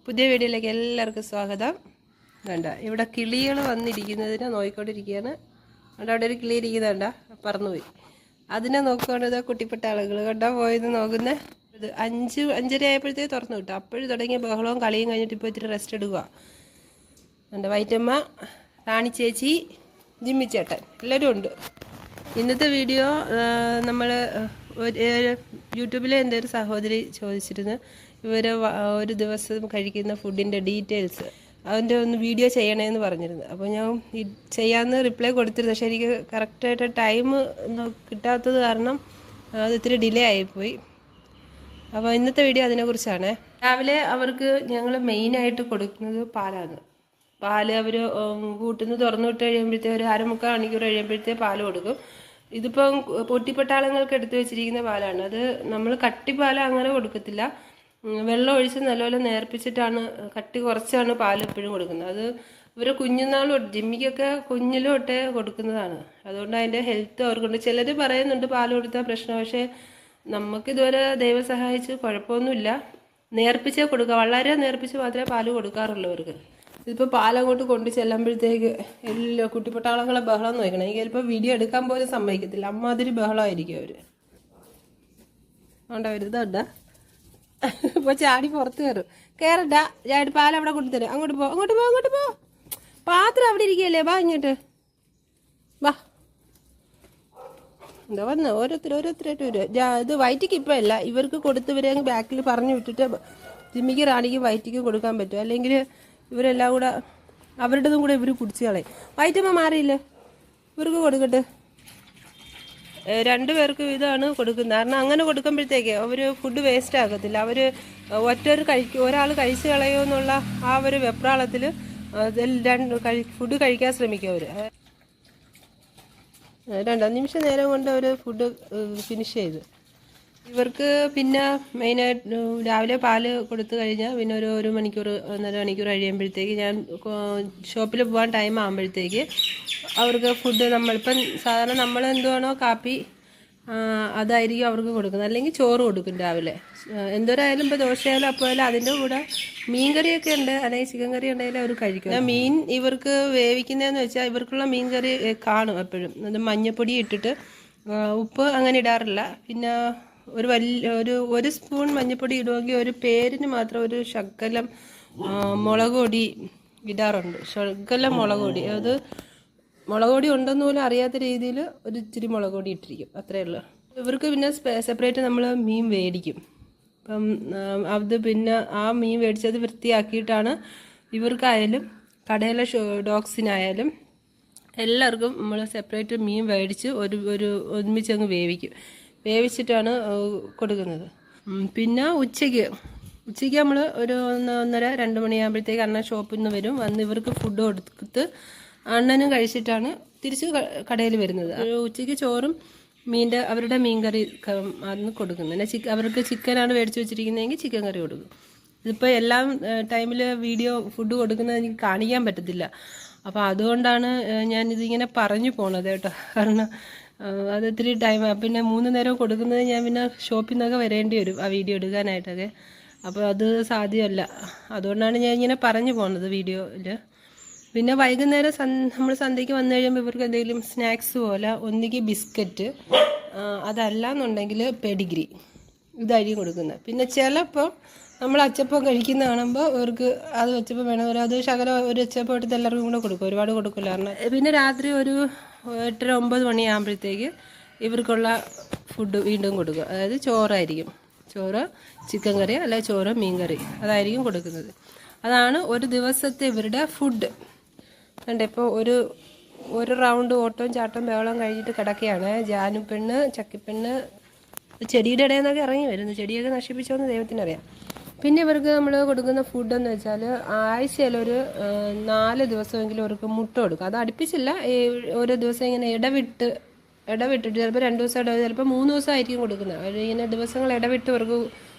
പുതിയ വീഡിയോയിലേക്ക് എല്ലാവർക്കും സ്വാഗതം. വേണ്ട ഇവിടെ കിളികൾ വന്നിരിക്കുന്നതിനെ നോക്കിക്കൊണ്ടിരിക്കുകയാണ്. അവിടെ ഒരു കിളി ഇരിക്കുന്നുണ്ട, പറന്നുപോയി. അതിനെ നോക്കിക്കൊണ്ടത് കുട്ടിപ്പെട്ട ആളുകൾ കണ്ടാ പോയെന്ന് നോക്കുന്ന ഇത് 5:30 ആയപ്പോഴത്തേക്ക് തുറന്നു കിട്ടും. അപ്പോഴും തുടങ്ങിയ ബഹളവും കളിയും കഴിഞ്ഞിട്ട് ഇപ്പോൾ ഇത്തിരി റെസ്റ്റ് എടുക്കുക. എൻ്റെ വൈറ്റമ്മ, റാണി ചേച്ചി, ജിമ്മി ചേട്ടൻ എല്ലാവരും ഉണ്ട്. ഇന്നത്തെ വീഡിയോ നമ്മൾ യൂട്യൂബിലെ എൻ്റെ ഒരു സഹോദരി ചോദിച്ചിരുന്നു, ഇവർ ഒരു ദിവസം കഴിക്കുന്ന ഫുഡിൻ്റെ ഡീറ്റെയിൽസ് അതിൻ്റെ ഒന്ന് വീഡിയോ ചെയ്യണമെന്ന് പറഞ്ഞിരുന്നു. അപ്പോൾ ഞാൻ ചെയ്യാമെന്ന് റിപ്ലൈ കൊടുത്തിരുന്നു. പക്ഷേ എനിക്ക് കറക്റ്റായിട്ട് ടൈം കിട്ടാത്തത് കാരണം അത് ഇത്തിരി ഡിലേ ആയിപ്പോയി. അപ്പോൾ ഇന്നത്തെ വീഡിയോ അതിനെക്കുറിച്ചാണ്. രാവിലെ അവർക്ക് ഞങ്ങൾ മെയിനായിട്ട് കൊടുക്കുന്നത് പാലാണ്. പാല് അവർ കൂട്ടിൽ നിന്ന് തുറന്നു വിട്ട് കഴിയുമ്പോഴത്തേക്ക് ഒരു 1/4 മണിക്കൂർ കഴിയുമ്പോഴത്തേക്ക് പാല് കൊടുക്കും. ഇതിപ്പം പൊട്ടിപ്പട്ടാളങ്ങൾക്ക് എടുത്തു വെച്ചിരിക്കുന്ന പാലാണ്. അത് നമ്മൾ കട്ടിപ്പാൽ അങ്ങനെ കൊടുക്കത്തില്ല. വെള്ളം ഒഴിച്ച് നല്ലപോലെ നേർപ്പിച്ചിട്ടാണ്, കട്ടി കുറച്ചാണ് പാൽ എപ്പോഴും കൊടുക്കുന്നത്. അത് ഇവരെ കുഞ്ഞുനാൾ ജിമ്മിക്കൊക്കെ കുഞ്ഞിലും തൊട്ടേ കൊടുക്കുന്നതാണ്. അതുകൊണ്ട് അതിൻ്റെ ഹെൽത്ത് അവർക്കുണ്ട്. ചിലർ പറയുന്നുണ്ട് പാൽ കൊടുത്താൽ പ്രശ്നം, പക്ഷേ നമുക്കിതുവരെ ദൈവം സഹായിച്ച് കുഴപ്പമൊന്നുമില്ല. നേർപ്പിച്ചേ കൊടുക്കുക, വളരെ നേർപ്പിച്ച് മാത്രമേ പാല് കൊടുക്കാറുള്ളൂ അവർക്ക്. ഇതിപ്പോൾ പാലങ്ങോട്ട് കൊണ്ട് ചെല്ലുമ്പോഴത്തേക്ക് എല്ലാ കുട്ടിപ്പട്ടാളങ്ങളെ ബഹളം നോക്കണം. എനിക്ക് ചിലപ്പോൾ വീഡിയോ എടുക്കാൻ പോലും സമ്മതിക്കത്തില്ല, അമ്മാതിരി ബഹളമായിരിക്കും അവർ. അതുകൊണ്ട് അവരിതുണ്ടാ ഇപ്പോൾ ചാടി പുറത്ത് കയറും. കയറണ്ട, ചാടി പാലവിടെ കൊണ്ടുതരും. അങ്ങോട്ട് പോ, അങ്ങോട്ട് പോ, അങ്ങോട്ട് പോ. പാത്രം അവിടെ ഇരിക്കുകയല്ലേ, വാ ഇങ്ങോട്ട് വാ. എന്താ വന്ന ഓരോരുത്തരായിട്ട് വരും. ഇത് വയറ്റിക്ക് ഇപ്പം അല്ല, ഇവർക്ക് കൊടുത്തവരെ ബാക്കിൽ പറഞ്ഞു വിട്ടിട്ട് ജിമ്മിക്ക് റാണിക്കും വയറ്റിക്കും കൊടുക്കാൻ പറ്റും. അല്ലെങ്കിൽ ഇവരെല്ലാം കൂടെ അവരുടേതും കൂടെ ഇവർ കുടിച്ച് കളയും. വയറ്റമ്മ മാറിയില്ലേ, ഇവർക്ക് കൊടുക്കട്ടെ. 2 പേർക്ക് ഇതാണ് കൊടുക്കുന്നത്. കാരണം അങ്ങനെ കൊടുക്കുമ്പോഴത്തേക്ക് അവർ ഫുഡ് വേസ്റ്റ് ആക്കത്തില്ല. അവർ ഒരാൾ കഴിച്ച് കളയുമോ എന്നുള്ള ആ ഒരു വെപ്രാളത്തിൽ ഫുഡ് കഴിക്കാൻ ശ്രമിക്കും. അവർ 2 നിമിഷം നേരം കൊണ്ട് അവർ ഫുഡ് ഫിനിഷ് ചെയ്ത്. ഇവർക്ക് പിന്നെ മെയിനായിട്ട് രാവിലെ പാല് കൊടുത്തു കഴിഞ്ഞാൽ പിന്നെ ഒരു 1 മണിക്കൂർ 1.5 മണിക്കൂർ കഴിയുമ്പോഴത്തേക്ക് ഞാൻ ഷോപ്പിൽ പോകാൻ ടൈം ആകുമ്പോഴത്തേക്ക് അവർക്ക് ഫുഡ് നമ്മളിപ്പം സാധാരണ നമ്മൾ എന്തുവാണോ കാപ്പി അതായിരിക്കും അവർക്ക് കൊടുക്കുന്നത്. അല്ലെങ്കിൽ ചോറ് കൊടുക്കും രാവിലെ. എന്തോരായാലും ഇപ്പോൾ ദോശയായാലും അപ്പോഴായാലും അതിൻ്റെ കൂടെ മീൻ കറിയൊക്കെ ഉണ്ട്, അല്ലെങ്കിൽ ചിക്കൻ കറി ഉണ്ടെങ്കിൽ അവർ കഴിക്കും. മീൻ ഇവർക്ക് വേവിക്കുന്നതെന്ന് വെച്ചാൽ ഇവർക്കുള്ള മീൻ കറി കാണും എപ്പോഴും. അത് മഞ്ഞപ്പൊടി ഇട്ടിട്ട്, ഉപ്പ് അങ്ങനെ ഇടാറില്ല. പിന്നെ ഒരു സ്പൂൺ മഞ്ഞൾപ്പൊടി ഇടുമെങ്കിൽ ഒരു പേരിന് മാത്രം ഒരു ശകലം മുളക് പൊടി ഇടാറുണ്ട്. ശകലം മുളക് പൊടി, അത് മുളക് പൊടി ഉണ്ടെന്ന് പോലും അറിയാത്ത രീതിയിൽ ഒരു ഇച്ചിരി മുളക് പൊടി ഇട്ടിരിക്കും, അത്രയേ ഉള്ളൂ. ഇവർക്ക് പിന്നെ സെപ്പറേറ്റ് നമ്മൾ മീൻ മേടിക്കും. അപ്പം അത് പിന്നെ ആ മീൻ മേടിച്ചത് വൃത്തിയാക്കിയിട്ടാണ് ഇവർക്കായാലും കടയിലെ ഡോഗ്സിനായാലും എല്ലാവർക്കും നമ്മൾ സെപ്പറേറ്റ് മീൻ മേടിച്ച് ഒരുമിച്ചങ്ങ് വേവിച്ചിട്ടാണ് കൊടുക്കുന്നത്. പിന്നെ ഉച്ചയ്ക്ക് നമ്മൾ ഒരു 1:30-2 മണിയാകുമ്പോഴത്തേക്ക് അണ്ണൻ ഷോപ്പിൽ നിന്ന് വരും. വന്ന് ഇവർക്ക് ഫുഡ് കൊടുത്ത് അണ്ണനും കഴിച്ചിട്ടാണ് തിരിച്ച് കടയിൽ വരുന്നത്. ഉച്ചയ്ക്ക് ചോറും അവരുടെ മീൻ കറി അന്ന് കൊടുക്കുന്നത്. പിന്നെ അവർക്ക് ചിക്കനാണ് മേടിച്ച് വെച്ചിരിക്കുന്നതെങ്കിൽ ചിക്കൻ കറി കൊടുക്കും. ഇതിപ്പോൾ എല്ലാം ടൈമിൽ ഫുഡ് കൊടുക്കുന്നത് എനിക്ക് കാണിക്കാൻ പറ്റത്തില്ല. അപ്പോൾ അതുകൊണ്ടാണ് ഞാനിതിങ്ങനെ പറഞ്ഞു പോണത് കേട്ടോ. കാരണം അത് ഇത്തിരി ടൈം, പിന്നെ 3 നേരം കൊടുക്കുന്നത് ഞാൻ പിന്നെ ഷോപ്പിൽ നിന്നൊക്കെ വരേണ്ടി വരും ആ വീഡിയോ എടുക്കാനായിട്ടൊക്കെ. അപ്പോൾ അത് സാധ്യമല്ല. അതുകൊണ്ടാണ് ഞാൻ ഇങ്ങനെ പറഞ്ഞു പോകുന്നത് വീഡിയോയിൽ. പിന്നെ വൈകുന്നേരം നമ്മൾ സന്ധ്യയ്ക്ക് വന്നു കഴിയുമ്പോൾ ഇവർക്ക് എന്തെങ്കിലും സ്നാക്സ് പോലെ ഒന്നുകിൽ ബിസ്ക്കറ്റ്, അതല്ല എന്നുണ്ടെങ്കിൽ പെഡിഗ്രി, ഇതായിരിക്കും കൊടുക്കുന്നത്. പിന്നെ ചിലപ്പോൾ നമ്മൾ അച്ചപ്പം കഴിക്കുന്ന കാണുമ്പോൾ ഇവർക്ക് അത് വെച്ചപ്പോൾ വേണം, അത് ശകലം ഒരു അച്ചപ്പം എടുത്ത് എല്ലാവർക്കും കൂടെ കൊടുക്കും. ഒരുപാട് കൊടുക്കില്ല. കാരണം പിന്നെ രാത്രി ഒരു 8-9 മണിയാകുമ്പോഴത്തേക്ക് ഇവർക്കുള്ള ഫുഡ് വീണ്ടും കൊടുക്കും. അതായത് ചോറായിരിക്കും. ചോറ്, ചിക്കൻ കറി, അല്ലെങ്കിൽ ചോറ്, മീൻ കറി, അതായിരിക്കും കൊടുക്കുന്നത്. അതാണ് ഒരു ദിവസത്തെ ഇവരുടെ ഫുഡ്. കണ്ടേ, ഇപ്പോൾ ഒരു റൗണ്ട് ഓട്ടവും ചാട്ടവും ബഹളം കഴിഞ്ഞിട്ട് കിടക്കുകയാണ്. ജാനുപ്പെണ്ണ്, ചക്കിപ്പെണ്ണ് ചെടിയുടെ ഇടയിൽ നിന്നൊക്കെ ഇറങ്ങി വരുന്നു. ചെടിയൊക്കെ നശിപ്പിച്ചോന്ന് ദൈവത്തിനറിയാം. പിന്നെ ഇവർക്ക് നമ്മൾ കൊടുക്കുന്ന ഫുഡെന്ന് വെച്ചാൽ ആഴ്ചയിലൊരു 4 ദിവസമെങ്കിലും അവർക്ക് മുട്ട കൊടുക്കും. അത് അടുപ്പിച്ചില്ല, ഓരോ ദിവസം ഇങ്ങനെ ഇടവിട്ടിട്ട് ചിലപ്പോൾ 2 ദിവസം ചിലപ്പോൾ 3 ദിവസമായിരിക്കും കൊടുക്കുന്നത്. അവർ ഇങ്ങനെ ദിവസങ്ങൾ ഇടവിട്ട് അവർക്ക്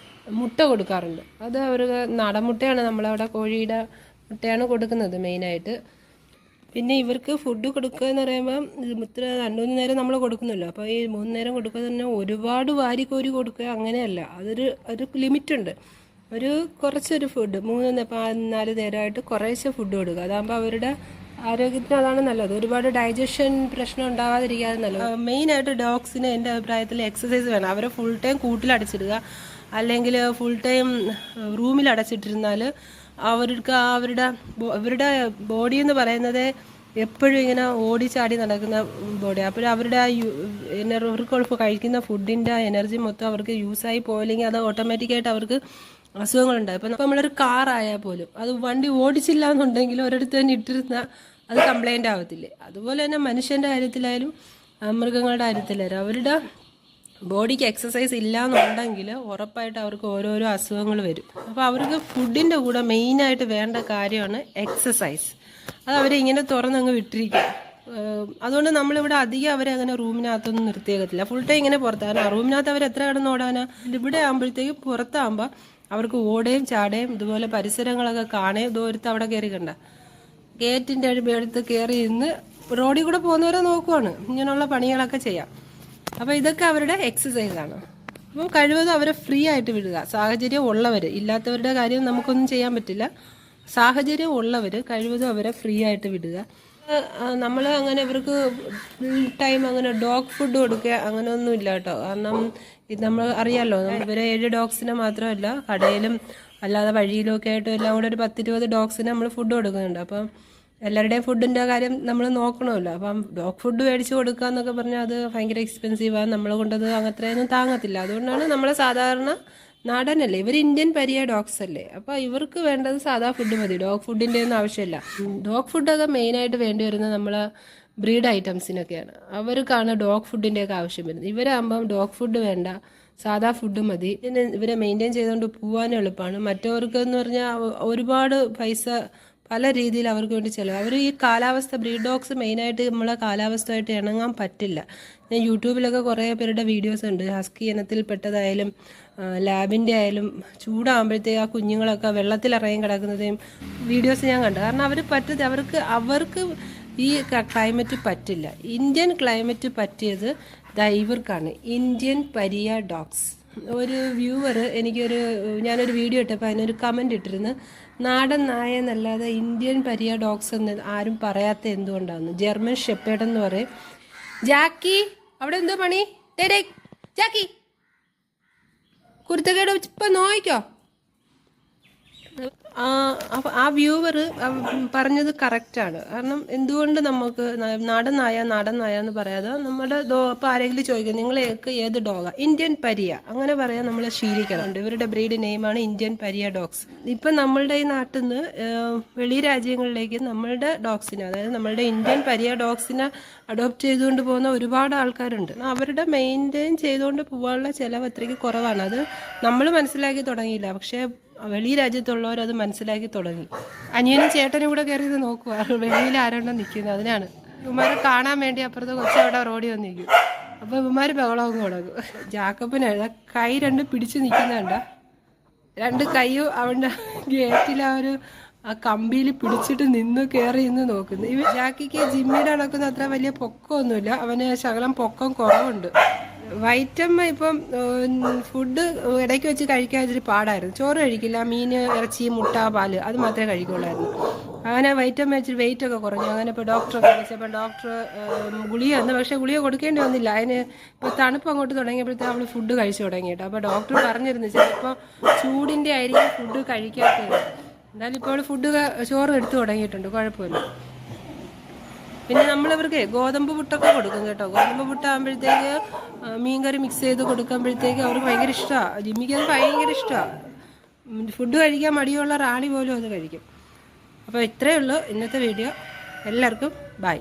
മുട്ട കൊടുക്കാറുണ്ട്. അത് അവർക്ക് നാടൻ മുട്ടയാണ്, നമ്മളവിടെ കോഴിയുടെ മുട്ടയാണ് കൊടുക്കുന്നത് മെയിനായിട്ട്. പിന്നെ ഇവർക്ക് ഫുഡ് കൊടുക്കുക എന്ന് പറയുമ്പം ഇത്ര 2-3 നേരം നമ്മൾ കൊടുക്കുന്നല്ലോ. അപ്പോൾ ഈ 3 നേരം കൊടുക്കുക തന്നെ ഒരുപാട് വാരി കോരി കൊടുക്കുക അങ്ങനെയല്ല. ഒരു ലിമിറ്റുണ്ട്. ഒരു കുറച്ചൊരു ഫുഡ് 3-4 നേരമായിട്ട് കുറേശ്ശെ ഫുഡ് കൊടുക്കുക. അതാകുമ്പോൾ അവരുടെ ആരോഗ്യത്തിന് അതാണ് നല്ലത്. ഒരുപാട് ഡൈജഷൻ പ്രശ്നം ഉണ്ടാകാതിരിക്കാതെ നല്ലത്. മെയിനായിട്ട് ഡോഗ്സിന് എൻ്റെ അഭിപ്രായത്തിൽ എക്സസൈസ് വേണം. അവരെ ഫുൾ ടൈം കൂട്ടിലടച്ചിടുക, അല്ലെങ്കിൽ ഫുൾ ടൈം റൂമിൽ അടച്ചിട്ടിരുന്നാൽ അവർക്ക് അവരുടെ ബോഡി എന്ന് പറയുന്നത് എപ്പോഴും ഇങ്ങനെ ഓടിച്ചാടി നടക്കുന്ന ബോഡിയാണ്. അപ്പോൾ അവരുടെ അവർക്ക് കഴിക്കുന്ന ഫുഡിൻ്റെ എനർജി മൊത്തം അവർക്ക് യൂസായി പോയില്ലെങ്കിൽ അത് ഓട്ടോമാറ്റിക്കായിട്ട് അവർക്ക് അസുഖങ്ങളുണ്ടാകും. ഇപ്പം നമ്മളൊരു കാറായാൽ പോലും അത് വണ്ടി ഓടിച്ചില്ല എന്നുണ്ടെങ്കിൽ ഒരിടത്ത് തന്നെ ഇട്ടിരുന്നാൽ അത് കംപ്ലൈൻ്റ് ആവത്തില്ലേ? അതുപോലെ തന്നെ മനുഷ്യൻ്റെ കാര്യത്തിലായാലും മൃഗങ്ങളുടെ കാര്യത്തിലായാലും അവരുടെ ബോഡിക്ക് എക്സസൈസ് ഇല്ല എന്നുണ്ടെങ്കിൽ ഉറപ്പായിട്ട് അവർക്ക് ഓരോരോ അസുഖങ്ങൾ വരും. അപ്പോൾ അവർക്ക് ഫുഡിൻ്റെ കൂടെ മെയിനായിട്ട് വേണ്ട കാര്യമാണ് എക്സസൈസ്. അത് അവരെ ഇങ്ങനെ തുറന്നങ്ങ് വിട്ടിരിക്കുക. അതുകൊണ്ട് നമ്മളിവിടെ അധികം അവരെ അങ്ങനെ റൂമിനകത്തൊന്നും നിർത്തിയേക്കത്തില്ല. ഫുൾ ടൈം ഇങ്ങനെ പുറത്താണ്. റൂമിനകത്ത് അവർ എത്ര കിടന്ന് ഓടാനാ? ഇവിടെ ആകുമ്പോഴത്തേക്ക് പുറത്താകുമ്പോൾ അവർക്ക് ഓടുകയും ചാടുകയും ഇതുപോലെ പരിസരങ്ങളൊക്കെ കാണുകയും ദൂരത്ത് അവിടെ കയറി കണ്ട ഗേറ്റിൻ്റെ അടുത്ത് കയറി ഇന്ന് റോഡിൽ കൂടെ പോകുന്നവരെ നോക്കുവാണ്. ഇങ്ങനെയുള്ള പണികളൊക്കെ ചെയ്യാം. അപ്പോൾ ഇതൊക്കെ അവരുടെ എക്സസൈസാണ്. അപ്പം കഴിവതും അവരെ ഫ്രീ ആയിട്ട് വിടുക. സാഹചര്യം ഉള്ളവർ, ഇല്ലാത്തവരുടെ കാര്യം നമുക്കൊന്നും ചെയ്യാൻ പറ്റില്ല. സാഹചര്യം ഉള്ളവർ കഴിവതും അവരെ ഫ്രീ ആയിട്ട് വിടുക. നമ്മൾ അങ്ങനെ ഇവർക്ക് ഫുൾ ടൈം അങ്ങനെ ഡോഗ് ഫുഡ് കൊടുക്കുക അങ്ങനെയൊന്നും ഇല്ല കേട്ടോ. കാരണം ഇത് നമ്മൾ അറിയാമല്ലോ, ഇവരെ 7 ഡോഗ്സിനെ മാത്രമല്ല കടയിലും അല്ലാതെ വഴിയിലൊക്കെ ആയിട്ടും എല്ലാം കൂടെ ഒരു 10-20 ഡോഗ്സിന് നമ്മൾ ഫുഡ് കൊടുക്കുന്നുണ്ട്. അപ്പം എല്ലാവരുടെയും ഫുഡിൻ്റെ കാര്യം നമ്മൾ നോക്കണമല്ലോ. അപ്പം ഡോഗ് ഫുഡ് മേടിച്ച് കൊടുക്കുക എന്നൊക്കെ പറഞ്ഞാൽ അത് ഭയങ്കര എക്സ്പെൻസീവാണ്. നമ്മളെ കൊണ്ടത് അത്രയൊന്നും താങ്ങത്തില്ല. അതുകൊണ്ടാണ് നമ്മൾ സാധാരണ നാടനല്ലേ, ഇവർ ഇന്ത്യൻ പരിയ ഡോഗ്സ് അല്ലേ, അപ്പോൾ ഇവർക്ക് വേണ്ടത് സാധാ ഫുഡ് മതി. ഡോഗ് ഫുഡിൻ്റെ ഒന്നും ആവശ്യമില്ല. ഡോഗ് ഫുഡൊക്കെ മെയിനായിട്ട് വേണ്ടി വരുന്നത് നമ്മൾ ബ്രീഡ് ഐറ്റംസിനൊക്കെയാണ്. അവർക്കാണ് ഡോഗ് ഫുഡിൻ്റെയൊക്കെ ആവശ്യം വരുന്നത്. ഇവരാകുമ്പം ഡോഗ് ഫുഡ് വേണ്ട, സാധാ ഫുഡ് മതി. ഇവരെ മെയിൻറ്റെയിൻ ചെയ്തുകൊണ്ട് പോകാനും എളുപ്പമാണ്. മറ്റവർക്ക് എന്ന് പറഞ്ഞാൽ ഒരുപാട് പൈസ പല രീതിയിൽ അവർക്ക് വേണ്ടി ചിലവ്. അവർ ഈ കാലാവസ്ഥ, ബ്രീഡ് ഡോഗ്സ് മെയിനായിട്ട് നമ്മളെ കാലാവസ്ഥയായിട്ട് ഇണങ്ങാൻ പറ്റില്ല. ഞാൻ യൂട്യൂബിലൊക്കെ കുറേ പേരുടെ വീഡിയോസ് ഉണ്ട്. ഹസ്കി ഇനത്തിൽപ്പെട്ടതായാലും ലാബിൻ്റെ ആയാലും ചൂടാകുമ്പോഴത്തേക്ക് ആ കുഞ്ഞുങ്ങളൊക്കെ വെള്ളത്തിലിറങ്ങി കിടക്കുന്നതും വീഡിയോസ് ഞാൻ കണ്ടു. കാരണം അവർക്ക് ഈ ക്ലൈമറ്റ് പറ്റില്ല. ഇന്ത്യൻ ക്ലൈമറ്റ് പറ്റിയത് ഇവർക്കാണ്. Indian pariah dogs. ഒരു വ്യൂവർ ഞാനൊരു വീഡിയോ ഇട്ടപ്പോൾ അതിനൊരു കമൻറ്റ് ഇട്ടിരുന്നു, നാടൻ നായ എന്നല്ലാതെ ഇന്ത്യൻ പരിയ ഡോഗ്സ് എന്ന് ആരും പറയാത്ത എന്തുകൊണ്ടാണ്. ജർമ്മൻ ഷെപ്പേർഡ് എന്ന് പറയും. ജാക്കി അവിടെ എന്തോ പണി? ജാക്കി കുരുത്തക്കേട് ഇപ്പം നോക്കിക്കോ. ആ വ്യൂവർ പറഞ്ഞത് കറക്റ്റാണ്. കാരണം എന്തുകൊണ്ട് നമുക്ക് നാടൻ നായ എന്ന് പറയാതെ നമ്മുടെ ഇപ്പോൾ ആരെങ്കിലും ചോദിക്കും നിങ്ങൾക്ക് ഏത് ഡോഗാ? ഇന്ത്യൻ പരിയ അങ്ങനെ പറയാൻ നമ്മൾ ശീലിക്കാറുണ്ട്. ഇവരുടെ ബ്രീഡ് നെയിമാണ് ഇന്ത്യൻ പരിയ ഡോഗ്സ്. ഇപ്പം നമ്മളുടെ ഈ നാട്ടിൽ നിന്ന് വെളി രാജ്യങ്ങളിലേക്ക് നമ്മളുടെ ഡോഗ്സിനെ, അതായത് നമ്മളുടെ ഇന്ത്യൻ പരിയ ഡോഗ്സിനെ അഡോപ്റ്റ് ചെയ്തുകൊണ്ട് പോകുന്ന ഒരുപാട് ആൾക്കാരുണ്ട്. അവരുടെ മെയിൻറ്റെയിൻ ചെയ്തുകൊണ്ട് പോകാനുള്ള ചിലവ് അത്രയ്ക്ക് കുറവാണ്. അത് നമ്മൾ മനസ്സിലാക്കി തുടങ്ങിയില്ല, പക്ഷേ വെളി രാജ്യത്തുള്ളവരത് മനസ്സിലാക്കി തുടങ്ങി. അനിയനും ചേട്ടനും കൂടെ കയറിയത് നോക്കുക, വെളിയിൽ ആരോണ്ടോ നിൽക്കുന്നത്. അതിനാണ് ഇവന്മാരെ കാണാൻ വേണ്ടി അപ്പുറത്ത് കൊച്ചവിടെ റോഡിൽ വന്ന് നിൽക്കും. അപ്പോൾ ഇവന്മാർ ബഹളവും തുടങ്ങും. ജാക്കപ്പിന് കൈ 2 പിടിച്ച് നിൽക്കുന്നുണ്ട, 2 കൈയും അവൻ്റെ ഗേറ്റിൽ ആ കമ്പിയിൽ പിടിച്ചിട്ട് കയറി നോക്കുന്നു. ജാക്കിക്ക് ജിമ്മിയുടെ നടക്കുന്ന അത്ര വലിയ പൊക്കമൊന്നുമില്ല, അവന് ശകലം പൊക്കം കുറവുണ്ട്. വൈറ്റമ്മ ഇപ്പം ഫുഡ് ഇടയ്ക്ക് വെച്ച് കഴിക്കാൻ ഇച്ചിരി പാടായിരുന്നു. ചോറ് കഴിക്കില്ല, മീൻ, ഇറച്ചി, മുട്ട, പാല് അത് മാത്രമേ കഴിക്കുള്ളായിരുന്നു. അങ്ങനെ വൈറ്റമ്മ ഇച്ചിരി വെയിറ്റ് ഒക്കെ കുറഞ്ഞു. അങ്ങനെ ഇപ്പോൾ ഡോക്ടറെ കാണിച്ചപ്പോൾ ഡോക്ടർ ഗുളിക തന്നു. പക്ഷേ ഗുളിക കൊടുക്കേണ്ടി വന്നില്ല. അതിന് ഇപ്പോൾ തണുപ്പ് അങ്ങോട്ട് തുടങ്ങിയപ്പോഴത്തേക്ക് അവൾ ഫുഡ് കഴിച്ചു തുടങ്ങിയിട്ട്. അപ്പോൾ ഡോക്ടർ പറഞ്ഞിരുന്നു ചിലപ്പോൾ ചൂടിൻ്റെ ആയിരിക്കും ഫുഡ് കഴിക്കാത്തത്. എന്തായാലും ഇപ്പോൾ ചോറ് എടുത്തു തുടങ്ങിയിട്ടുണ്ട്, കുഴപ്പമില്ല. പിന്നെ നമ്മളിവർക്ക് ഗോതമ്പ് പുട്ടൊക്കെ കൊടുക്കും കേട്ടോ. ഗോതമ്പ് പുട്ടാകുമ്പോഴത്തേക്ക് മീൻകറി മിക്സ് ചെയ്ത് കൊടുക്കുമ്പോഴത്തേക്ക് അവർക്ക് ഭയങ്കര ഇഷ്ടമാണ്. ജിമ്മിക്ക് അത് ഭയങ്കര ഇഷ്ടമാണ്. ഫുഡ് കഴിക്കാൻ മടിയുള്ള റാണി പോലും അത് കഴിക്കും. അപ്പോൾ ഇത്രയേ ഉള്ളൂ ഇന്നത്തെ വീഡിയോ. എല്ലാവർക്കും ബൈ.